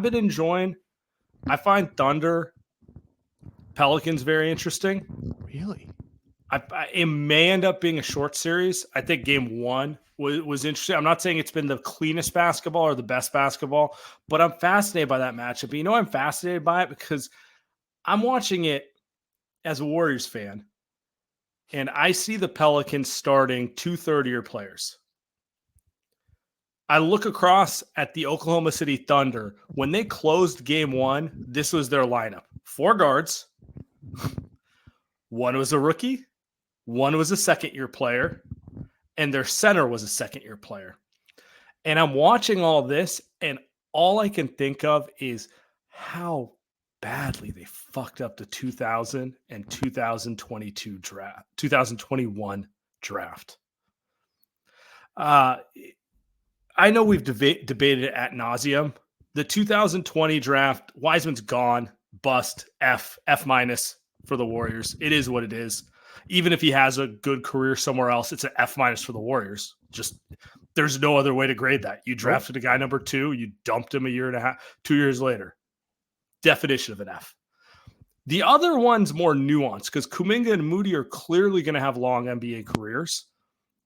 been enjoying. I find Thunder, Pelicans very interesting. Really? It may end up being a short series. I think game one was interesting. I'm not saying it's been the cleanest basketball or the best basketball, but I'm fascinated by that matchup. You know, I'm fascinated by it because I'm watching it as a Warriors fan, and I see the Pelicans starting 2 30-year players. I look across at the Oklahoma City Thunder. When they closed game one, this was their lineup. 4 guards. One was a rookie. One was a second-year player. And their center was a second-year player. And I'm watching all this, and all I can think of is how badly they fucked up the 2000 and 2022 draft, 2021 draft. I know we've debated it ad nauseum. The 2020 draft, Wiseman's gone, bust, F minus for the Warriors. It is what it is. Even if he has a good career somewhere else, it's an F minus for the Warriors. Just there's no other way to grade that. You drafted a guy number 2, you dumped him a year and a half, 2 years later. Definition of an F. The other one's more nuanced because Kuminga and Moody are clearly going to have long NBA careers,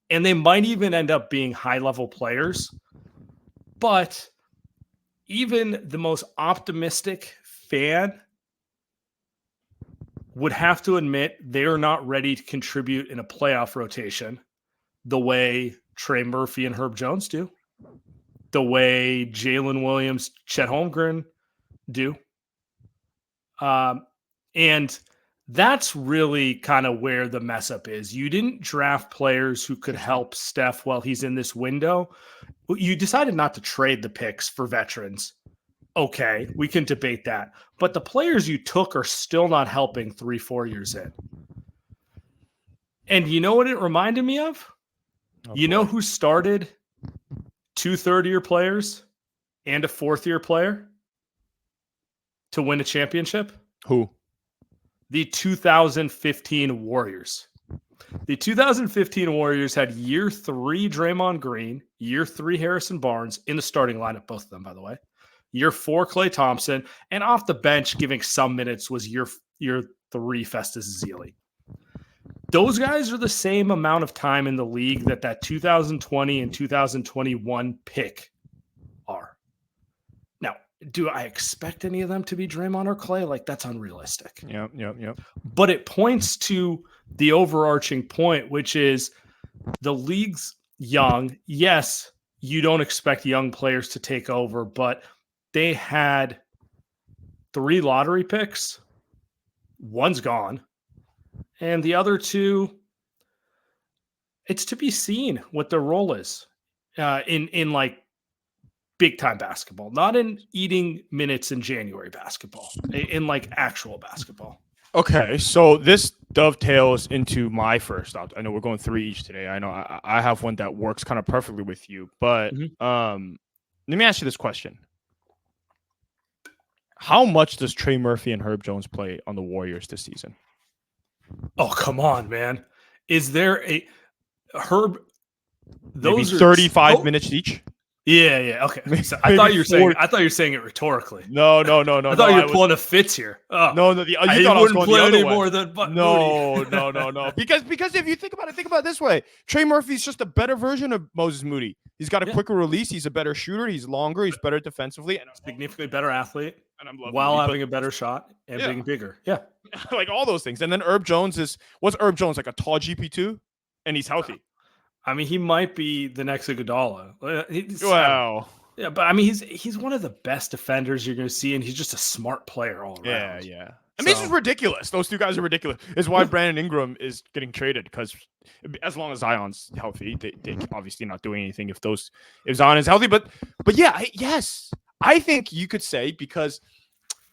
and they might even end up being high-level players. But even the most optimistic fan would have to admit they're not ready to contribute in a playoff rotation the way Trey Murphy and Herb Jones do, the way Jalen Williams, Chet Holmgren do. And that's really kind of where the mess up is. You didn't draft players who could help Steph while he's in this window. You decided not to trade the picks for veterans. Okay, we can debate that. But the players you took are still not helping 3-4 years in. And you know what it reminded me of? You know who started 2 30-year players and a 4th-year player to win a championship? Who? The 2015 Warriors. The 2015 Warriors had year 3 Draymond Green, year 3 Harrison Barnes in the starting lineup, both of them, by the way. Year 4 Klay Thompson, and off the bench giving some minutes was year 3 Festus Ezeli. Those guys are the same amount of time in the league that 2020 and 2021 pick are. Now, do I expect any of them to be Draymond or Klay? Like, that's unrealistic. Yep. But it points to the overarching point, which is the league's young. Yes, you don't expect young players to take over, but they had 3 lottery picks. One's gone. And the other 2, it's to be seen what their role is in like big time basketball, not in eating minutes in January basketball, in like actual basketball. Okay, so this dovetails into my first out. I know we're going 3 each today. I know I have one that works kind of perfectly with you, but let me ask you this question. How much does Trey Murphy and Herb Jones play on the Warriors this season? Oh, come on, man. Is there a Herb? Those maybe 35 minutes each. Yeah. Okay. So I thought you were saying it rhetorically. No. I thought you were pulling a Fitz here. Oh. No. You thought I was going the other way. More than No. Because if you think about it this way: Trey Murphy's just a better version of Moses Moody. He's got a quicker release. He's a better shooter. He's longer. He's better defensively, and significantly better athlete. And I'm loving while having a better shot and being bigger. Yeah, like all those things. And then Herb Jones what's Herb Jones, like a tall GP2, and he's healthy. I mean, he might be the next Iguodala. Wow. Yeah, but I mean, he's one of the best defenders you're going to see, and he's just a smart player all around. Yeah. I mean, this is ridiculous. Those 2 guys are ridiculous. It's why Brandon Ingram is getting traded, because as long as Zion's healthy, they obviously not doing anything if Zion is healthy. But yeah, yes, I think you could say, because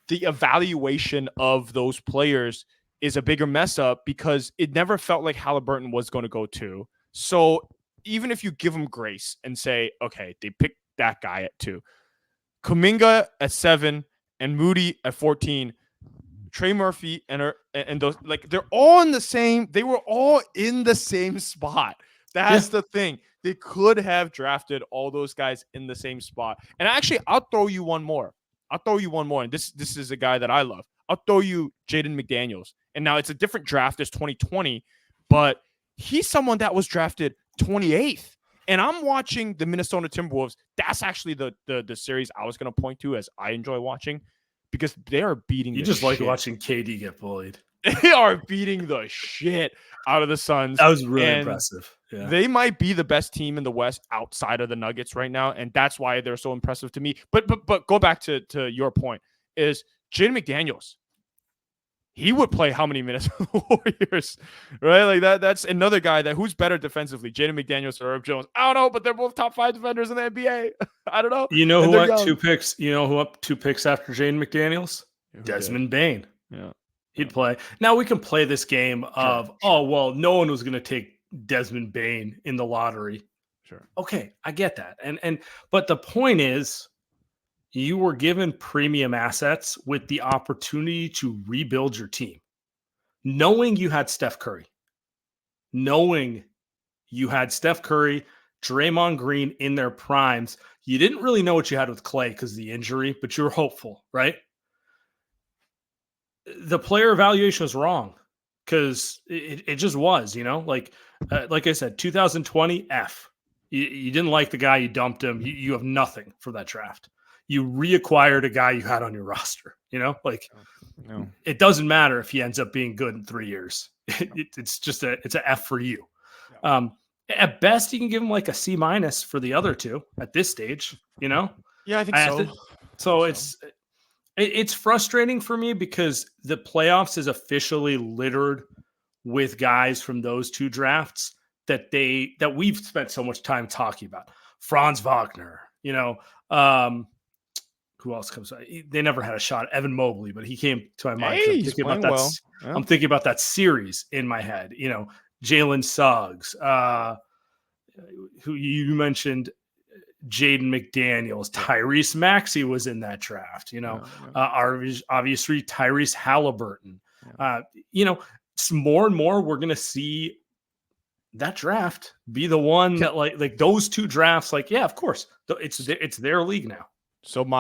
the evaluation of those players is a bigger mess up, because it never felt like Halliburton was going to go 2. So even if you give them grace and say, okay, they picked that guy at 2, Kuminga at 7 and Moody at 14, Trey Murphy and those, like, they're all in the same. They were all in the same spot. That's the thing. They could have drafted all those guys in the same spot. And actually, I'll throw you one more. I'll throw you one more. And this is a guy that I love. I'll throw you Jaden McDaniels. And now it's a different draft. It's 2020, but he's someone that was drafted 28th. And I'm watching the Minnesota Timberwolves. That's actually the series I was going to point to as I enjoy watching because they are beating You the just like shit. watching KD get bullied. They are beating the shit out of the Suns. That was really And impressive. Yeah. they might be the best team in the West outside of the Nuggets right now, and that's why they're so impressive to me. But go back to your point is Jaden McDaniels. He would play how many minutes for the Warriors, right? Like that's another guy that who's better defensively, Jaden McDaniels or Herb Jones. I don't know, but they're both top 5 defenders in the NBA. I don't know. You know And who they're up young. 2 picks? You know who up 2 picks after Jaden McDaniels? Who Desmond Bain. Yeah. He'd play. Now we can play this game of, oh, well, no one was going to take Desmond Bain in the lottery. Sure. Okay, I get that. But the point is, you were given premium assets with the opportunity to rebuild your team. Knowing you had Steph Curry, Draymond Green in their primes, you didn't really know what you had with Clay because of the injury, but you were hopeful, right? The player evaluation was wrong because it just was, like I said, 2020 F. You didn't like the guy, you dumped him. You have nothing for that draft. You reacquired a guy you had on your roster, No. It doesn't matter if he ends up being good in 3 years. It's an F for you. Yeah. At best, you can give him like a C- for the other two at this stage, Yeah, I think so. It's frustrating for me because the playoffs is officially littered with guys from those 2 drafts that we've spent so much time talking about. Franz Wagner, who else comes? They never had a shot. Evan Mobley, but he came to my mind. Hey, he's playing well. Yeah. I'm thinking about that series in my head. Jalen Suggs, who you mentioned, Jaden McDaniels, Tyrese Maxey was in that draft. Obviously Tyrese Halliburton. More and more we're gonna see that draft be the one that like those 2 drafts. Like, yeah, of course, it's their league now. So my